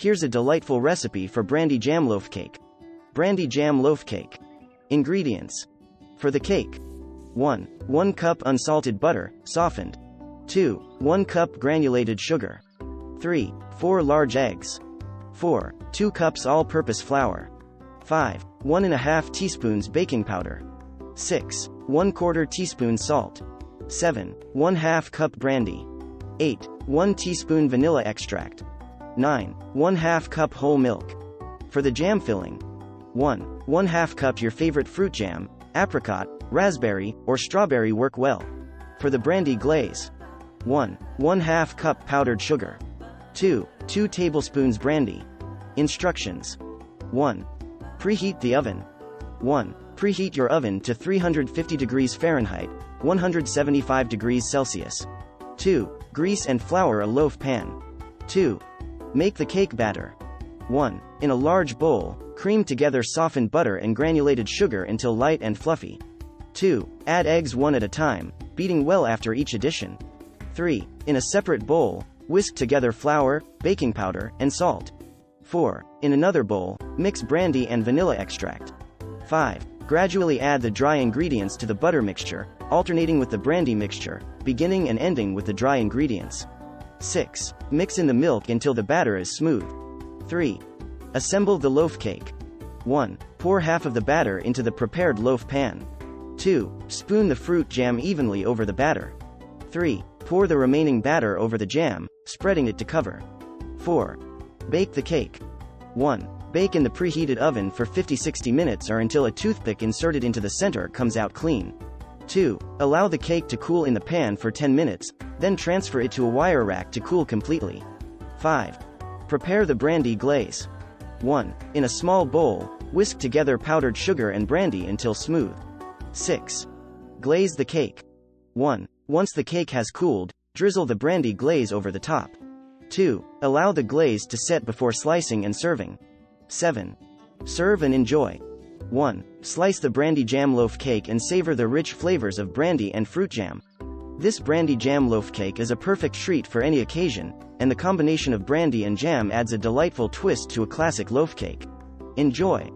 Here's a delightful recipe for Brandy-Jam loaf cake. Brandy-Jam loaf cake. Ingredients. For the cake. 1. 1 cup unsalted butter, softened. 2. 1 cup granulated sugar. 3. 4 large eggs. 4. 2 cups all-purpose flour. 5. 1½ teaspoons baking powder. 6. 1/4 teaspoon salt. 7. 1/2 cup brandy. 8. 1 teaspoon vanilla extract. 9. 1/2 cup whole milk. For the jam filling. 1. 1/2 cup your favorite fruit jam, apricot, raspberry, or strawberry work well. For the brandy glaze. 1. 1/2 cup powdered sugar. 2. 2 tablespoons brandy. Instructions. 1. Preheat the oven. 1. Preheat your oven to 350 degrees Fahrenheit, 175 degrees Celsius. 2. Grease and flour a loaf pan. 2. Make the cake batter. 1. In a large bowl, cream together softened butter and granulated sugar until light and fluffy. 2. Add eggs one at a time, beating well after each addition. 3. In a separate bowl, whisk together flour, baking powder, and salt. 4. In another bowl, mix brandy and vanilla extract. 5. Gradually add the dry ingredients to the butter mixture, alternating with the brandy mixture, beginning and ending with the dry ingredients. 6. Mix in the milk until the batter is smooth. 3. Assemble the loaf cake. 1. Pour half of the batter into the prepared loaf pan. 2. Spoon the fruit jam evenly over the batter. 3. Pour the remaining batter over the jam, spreading it to cover. 4. Bake the cake. 1. Bake in the preheated oven for 50-60 minutes or until a toothpick inserted into the center comes out clean. 2. Allow the cake to cool in the pan for 10 minutes, then transfer it to a wire rack to cool completely. 5. Prepare the brandy glaze. 1. In a small bowl, whisk together powdered sugar and brandy until smooth. 6. Glaze the cake. 1. Once the cake has cooled, drizzle the brandy glaze over the top. 2. Allow the glaze to set before slicing and serving. 7. Serve and enjoy. 1. Slice the Brandy-Jam loaf cake and savor the rich flavors of brandy and fruit jam. This Brandy-Jam loaf cake is a perfect treat for any occasion, and the combination of brandy and jam adds a delightful twist to a classic loaf cake. Enjoy!